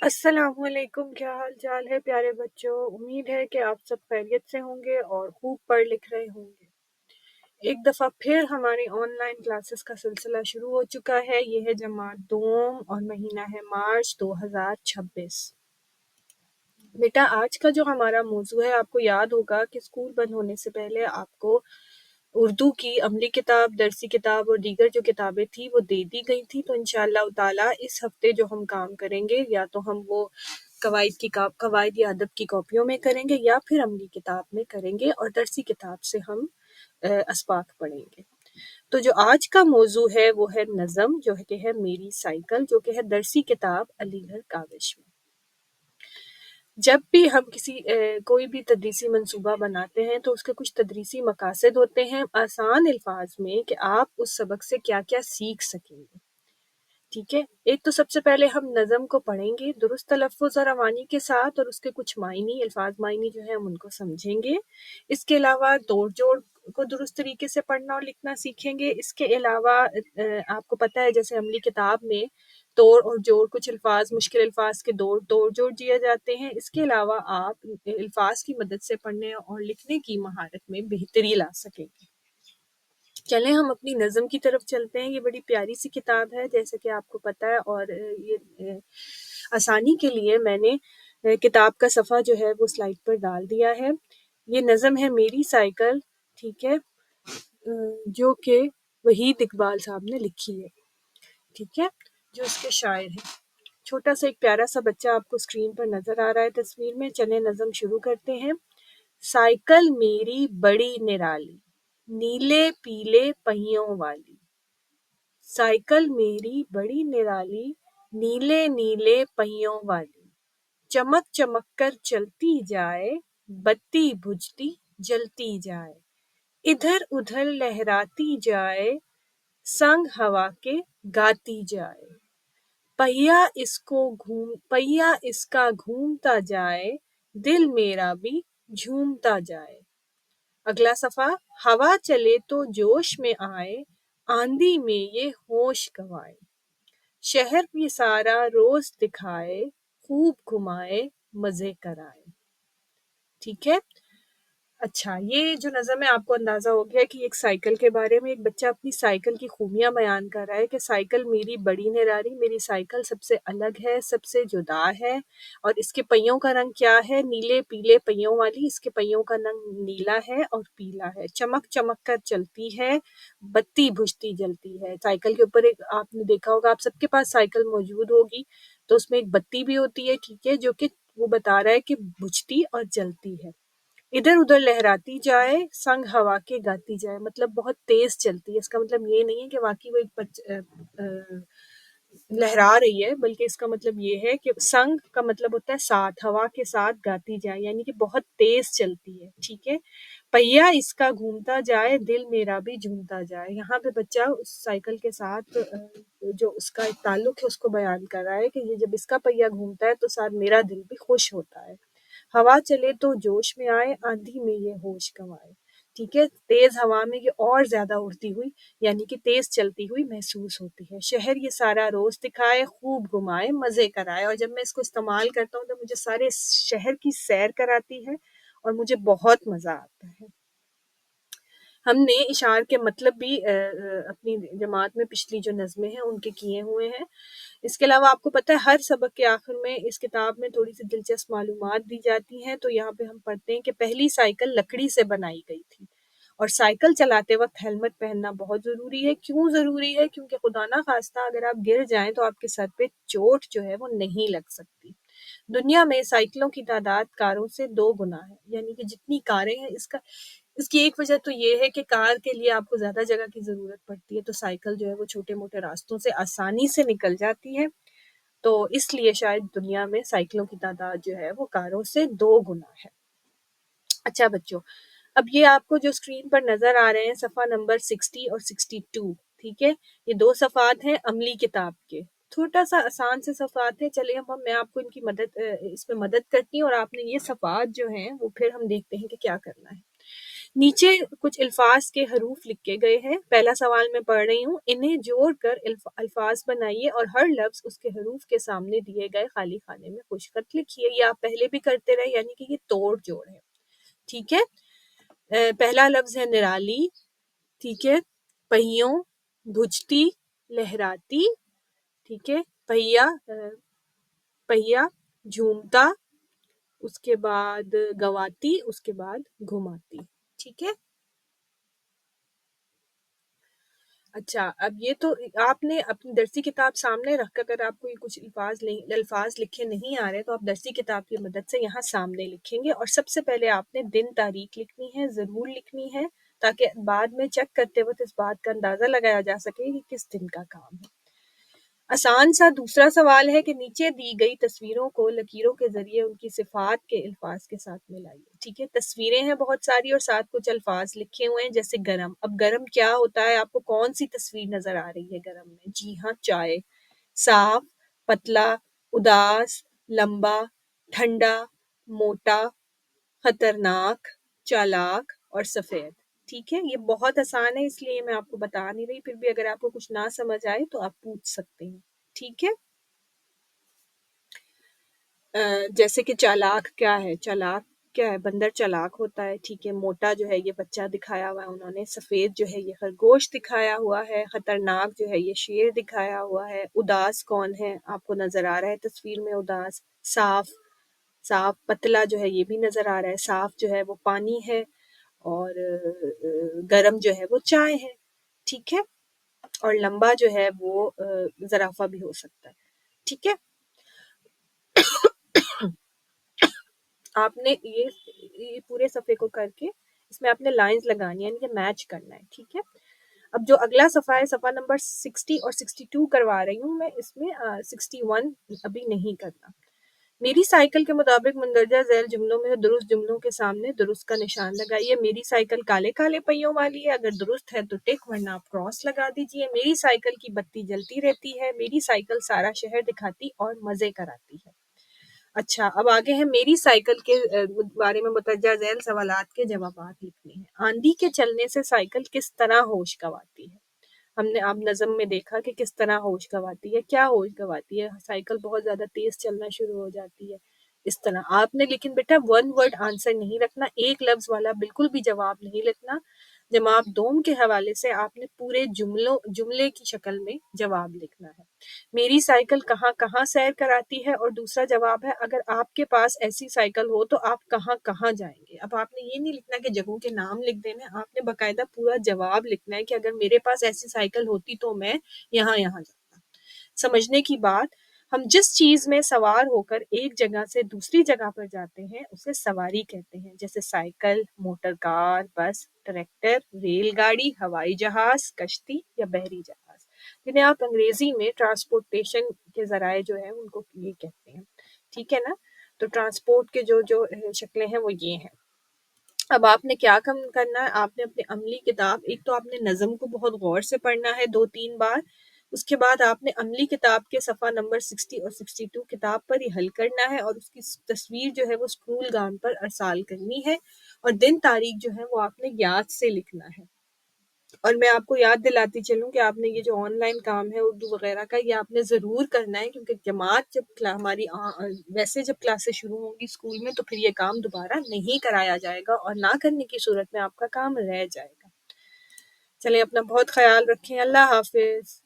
السلام علیکم، کیا حال چال ہے پیارے بچوں؟ امید ہے کہ آپ سب خیریت سے ہوں گے اور خوب پڑھ لکھ رہے ہوں گے۔ ایک دفعہ پھر ہماری آن لائن کلاسز کا سلسلہ شروع ہو چکا ہے۔ یہ ہے جماعت دوم اور مہینہ ہے مارچ 2026۔ بیٹا آج کا جو ہمارا موضوع ہے، آپ کو یاد ہوگا کہ اسکول بند ہونے سے پہلے آپ کو اردو کی عملی کتاب، درسی کتاب اور دیگر جو کتابیں تھی وہ دے دی گئی تھی۔ تو انشاءاللہ تعالی اس ہفتے جو ہم کام کریں گے، یا تو ہم وہ قواعد یا ادب کی کاپیوں میں کریں گے یا پھر عملی کتاب میں کریں گے، اور درسی کتاب سے ہم اسباق پڑھیں گے۔ تو جو آج کا موضوع ہے وہ ہے نظم، جو کہ ہے میری سائیکل، جو کہ ہے درسی کتاب علی گڑھ کاوش میں۔ جب بھی ہم کوئی بھی تدریسی منصوبہ بناتے ہیں تو اس کے کچھ تدریسی مقاصد ہوتے ہیں، آسان الفاظ میں، کہ آپ اس سبق سے کیا کیا سیکھ سکیں گے۔ ٹھیک ہے، ایک تو سب سے پہلے ہم نظم کو پڑھیں گے درست تلفظ اور روانی کے ساتھ، اور اس کے کچھ الفاظ معنی جو ہیں ہم ان کو سمجھیں گے۔ اس کے علاوہ توڑ جوڑ کو درست طریقے سے پڑھنا اور لکھنا سیکھیں گے۔ اس کے علاوہ آپ کو پتہ ہے جیسے عملی کتاب میں توڑ اور جوڑ، کچھ مشکل الفاظ کے توڑ جوڑ دیے جاتے ہیں۔ اس کے علاوہ آپ الفاظ کی مدد سے پڑھنے اور لکھنے کی مہارت میں بہتری لا سکیں گے۔ چلیں ہم اپنی نظم کی طرف چلتے ہیں۔ یہ بڑی پیاری سی کتاب ہے جیسے کہ آپ کو پتہ ہے، اور یہ آسانی کے لیے میں نے کتاب کا صفحہ جو ہے وہ سلائیڈ پر ڈال دیا ہے۔ یہ نظم ہے میری سائیکل، ٹھیک ہے، جو کہ وحید اقبال صاحب نے لکھی ہے، ٹھیک ہے، جو اس کے شاعر ہیں۔ چھوٹا سا ایک پیارا سا بچہ آپ کو اسکرین پر نظر آ رہا ہے تصویر میں۔ چلیں نظم شروع کرتے ہیں۔ سائیکل میری بڑی نرالی، نیلے پیلے پہیوں والی۔ سائیکل میری بڑی نرالی، نیلے نیلے پہیوں والی۔ چمک چمک کر چلتی جائے، بتی بجھتی جلتی جائے۔ ادھر ادھر لہراتی جائے، سنگ ہوا کے گاتی جائے۔ پہیا اس کا گھومتا جائے، دل میرا بھی جھومتا جائے۔ اگلا صفحہ، ہوا چلے تو جوش میں آئے، آندھی میں یہ ہوش گنوائے۔ شہر یہ سارا روز دکھائے، خوب گھمائے مزے کرائے۔ ٹھیک ہے، اچھا، یہ جو نظم ہے آپ کو اندازہ ہو گیا کہ ایک سائیکل کے بارے میں ایک بچہ اپنی سائیکل کی خوبیاں بیان کر رہا ہے کہ سائیکل میری بڑی نرالی، میری سائیکل سب سے الگ ہے، سب سے جدا ہے، اور اس کے پہیوں کا رنگ کیا ہے؟ نیلے پیلے پہیوں والی۔ اس کے پہیوں کا رنگ نیلا ہے اور پیلا ہے۔ چمک چمک کر چلتی ہے، بتی بجھتی جلتی ہے۔ سائیکل کے اوپر آپ نے دیکھا ہوگا، آپ سب کے پاس سائیکل موجود ہوگی، تو اس میں ایک بتی بھی ہوتی ہے، ٹھیک ہے، جو کہ وہ بتا رہا ہے کہ بجھتی اور جلتی ہے۔ ادھر ادھر لہراتی جائے، سنگ ہوا کے گاتی جائے، مطلب بہت تیز چلتی ہے۔ اس کا مطلب یہ نہیں ہے کہ واقعی وہ ایک لہرا رہی ہے، بلکہ اس کا مطلب یہ ہے کہ سنگ کا مطلب ہوتا ہے ساتھ، ہوا کے ساتھ گاتی جائے، یعنی کہ بہت تیز چلتی ہے، ٹھیک ہے۔ پہیا اس کا گھومتا جائے، دل میرا بھی جھومتا جائے۔ یہاں پہ بچہ اس سائیکل کے ساتھ جو اس کا ایک تعلق ہے اس کو بیان کر رہا ہے کہ یہ جب اس کا پہیا گھومتا ہے تو ساتھ میرا دل بھی خوش ہوتا ہے۔ ہوا چلے تو جوش میں آئے، آندھی میں یہ ہوش گنوائے۔ ٹھیک ہے، تیز ہوا میں یہ اور زیادہ اڑتی ہوئی، یعنی کہ تیز چلتی ہوئی محسوس ہوتی ہے۔ شہر یہ سارا روز دکھائے، خوب گھمائے مزے کرائے۔ اور جب میں اس کو استعمال کرتا ہوں تو مجھے سارے شہر کی سیر کراتی ہے اور مجھے بہت مزہ آتا ہے۔ ہم نے اشعار کے مطلب بھی اپنی جماعت میں پچھلی جو نظمیں ہیں ان کے کیے ہوئے ہیں۔ اس کے علاوہ آپ کو پتہ ہے ہر سبق کے آخر میں اس کتاب میں تھوڑی سی دلچسپ معلومات دی جاتی ہیں۔ تو یہاں پہ ہم پڑھتے ہیں کہ پہلی سائیکل لکڑی سے بنائی گئی تھی، اور سائیکل چلاتے وقت ہیلمٹ پہننا بہت ضروری ہے۔ کیوں ضروری ہے؟ کیونکہ خدا نہ خواستہ اگر آپ گر جائیں تو آپ کے سر پہ چوٹ جو ہے وہ نہیں لگ سکتی۔ دنیا میں سائیکلوں کی تعداد کاروں سے 2 گنا ہے، یعنی کہ جتنی کاریں ہیں، اس کی ایک وجہ تو یہ ہے کہ کار کے لیے آپ کو زیادہ جگہ کی ضرورت پڑتی ہے، تو سائیکل جو ہے وہ چھوٹے موٹے راستوں سے آسانی سے نکل جاتی ہے، تو اس لیے شاید دنیا میں سائیکلوں کی تعداد جو ہے وہ کاروں سے 2 گنا ہے۔ اچھا بچوں، اب یہ آپ کو جو اسکرین پر نظر آ رہے ہیں صفحہ نمبر 60 اور 62، ٹھیک ہے، یہ 2 صفحات ہیں عملی کتاب کے، چھوٹا سا آسان سے صفحات ہیں۔ چلیں میں آپ کو ان کی اس میں مدد کرتی ہوں، اور آپ نے یہ صفحات جو ہیں وہ پھر ہم دیکھتے ہیں کہ کیا کرنا ہے۔ نیچے کچھ الفاظ کے حروف لکھے گئے ہیں، پہلا سوال میں پڑھ رہی ہوں، انہیں جوڑ کر الفاظ بنائیے اور ہر لفظ اس کے حروف کے سامنے دیے گئے خالی خانے میں خوش خط لکھیے۔ یہ آپ پہلے بھی کرتے رہے، یعنی کہ یہ توڑ جوڑ ہے، ٹھیک ہے۔ پہلا لفظ ہے نرالی، ٹھیک ہے، پہیوں، بھجتی، لہراتی، ٹھیک ہے، پہیا، جھومتا، اس کے بعد گواتی، اس کے بعد گھماتی، ٹھیک ہے۔ اچھا، اب یہ تو آپ نے اپنی درسی کتاب سامنے رکھ کر، اگر آپ کو یہ کچھ الفاظ لکھے نہیں آ رہے تو آپ درسی کتاب کی مدد سے یہاں سامنے لکھیں گے، اور سب سے پہلے آپ نے دن تاریخ لکھنی ہے، ضرور لکھنی ہے، تاکہ بعد میں چیک کرتے وقت اس بات کا اندازہ لگایا جا سکے کہ کس دن کا کام ہے۔ آسان سا دوسرا سوال ہے کہ نیچے دی گئی تصویروں کو لکیروں کے ذریعے ان کی صفات کے الفاظ کے ساتھ ملائیے، ٹھیک ہے۔ تصویریں ہیں بہت ساری اور ساتھ کچھ الفاظ لکھے ہوئے ہیں، جیسے گرم۔ اب گرم کیا ہوتا ہے؟ آپ کو کون سی تصویر نظر آ رہی ہے گرم میں؟ جی ہاں، چائے۔ صاف، پتلا، اداس، لمبا، ٹھنڈا، موٹا، خطرناک، چالاک اور سفید، ٹھیک ہے۔ یہ بہت آسان ہے، اس لیے میں آپ کو بتا نہیں رہی، پھر بھی اگر آپ کو کچھ نہ سمجھ آئے تو آپ پوچھ سکتے ہیں، ٹھیک ہے۔ جیسے کہ چالاک کیا ہے؟ چالاک کیا ہے؟ بندر چالاک ہوتا ہے، ٹھیک ہے۔ موٹا جو ہے یہ بچہ دکھایا ہوا ہے انہوں نے، سفید جو ہے یہ خرگوش دکھایا ہوا ہے، خطرناک جو ہے یہ شیر دکھایا ہوا ہے، اداس کون ہے؟ آپ کو نظر آ رہا ہے تصویر میں اداس۔ صاف پتلا جو ہے یہ بھی نظر آ رہا ہے، صاف جو ہے وہ پانی ہے، اور گرم جو ہے وہ چائے ہے، ٹھیک ہے۔ اور لمبا جو ہے وہ زرافہ بھی ہو سکتا ہے، ٹھیک ہے۔ آپ نے یہ پورے صفحے کو کر کے اس میں آپ نے لائنز لگانی ہے، یعنی کہ میچ کرنا ہے، ٹھیک ہے۔ اب جو اگلا صفحہ ہے، صفحہ نمبر 60 اور 62 کروا رہی ہوں میں، اس میں 61 ابھی نہیں کرنا۔ میری سائیکل کے مطابق مندرجہ ذیل جملوں میں درست جملوں کے سامنے درست کا نشان لگائیے۔ میری سائیکل کالے کالے پہیوں والی ہے، اگر درست ہے تو ٹک، ورنہ آپ کراس لگا دیجئے۔ میری سائیکل کی بتی جلتی رہتی ہے، میری سائیکل سارا شہر دکھاتی اور مزے کراتی ہے۔ اچھا، اب آگے ہیں میری سائیکل کے بارے میں متوجہ ذیل سوالات کے جوابات لکھنے ہیں۔ آندھی کے چلنے سے سائیکل کس طرح ہوش گنواتی ہے؟ ہم نے اب نظم میں دیکھا کہ کس طرح ہوش گنواتی ہے، کیا ہوش گنواتی ہے؟ سائیکل بہت زیادہ تیز چلنا شروع ہو جاتی ہے، اس طرح آپ نے، لیکن بیٹا ون ورڈ آنسر نہیں رکھنا، ایک لفظ والا بالکل بھی جواب نہیں لکھنا۔ جواب دوم کے حوالے سے آپ نے پورے جملے کی شکل میں جواب لکھنا ہے۔ میری سائیکل کہاں کہاں سیر کراتی ہے، اور دوسرا جواب ہے اگر آپ کے پاس ایسی سائیکل ہو تو آپ کہاں کہاں جائیں گے۔ اب آپ نے یہ نہیں لکھنا کہ جگہوں کے نام لکھ دینے، آپ نے باقاعدہ پورا جواب لکھنا ہے کہ اگر میرے پاس ایسی سائیکل ہوتی تو میں یہاں جاتا۔ سمجھنے کی بات، ہم جس چیز میں سوار ہو کر ایک جگہ سے دوسری جگہ پر جاتے ہیں اسے سواری کہتے ہیں، جیسے سائیکل، موٹر کار، بس، ٹریکٹر، ریل گاڑی، ہوائی جہاز، کشتی یا بحری جہاز، جنہیں آپ انگریزی میں ٹرانسپورٹیشن کے ذرائع جو ہیں ان کو یہ کہتے ہیں، ٹھیک ہے نا۔ تو ٹرانسپورٹ کے جو شکلیں ہیں وہ یہ ہیں۔ اب آپ نے کیا کرنا ہے، آپ نے اپنی عملی کتاب، ایک تو آپ نے نظم کو بہت غور سے پڑھنا ہے 2-3 بار، اس کے بعد آپ نے عملی کتاب کے صفحہ نمبر 60 اور 62 کتاب پر ہی حل کرنا ہے، اور اس کی تصویر جو ہے وہ اسکول گاؤن پر ارسال کرنی ہے، اور دن تاریخ جو ہے وہ آپ نے یاد سے لکھنا ہے۔ اور میں آپ کو یاد دلاتی چلوں کہ آپ نے یہ جو آن لائن کام ہے اردو وغیرہ کا، یہ آپ نے ضرور کرنا ہے، کیونکہ جماعت جب ہماری ویسے جب کلاسیں شروع ہوں گی اسکول میں تو پھر یہ کام دوبارہ نہیں کرایا جائے گا، اور نہ کرنے کی صورت میں آپ کا کام رہ جائے گا۔ چلیں، اپنا بہت خیال رکھیں، اللہ حافظ۔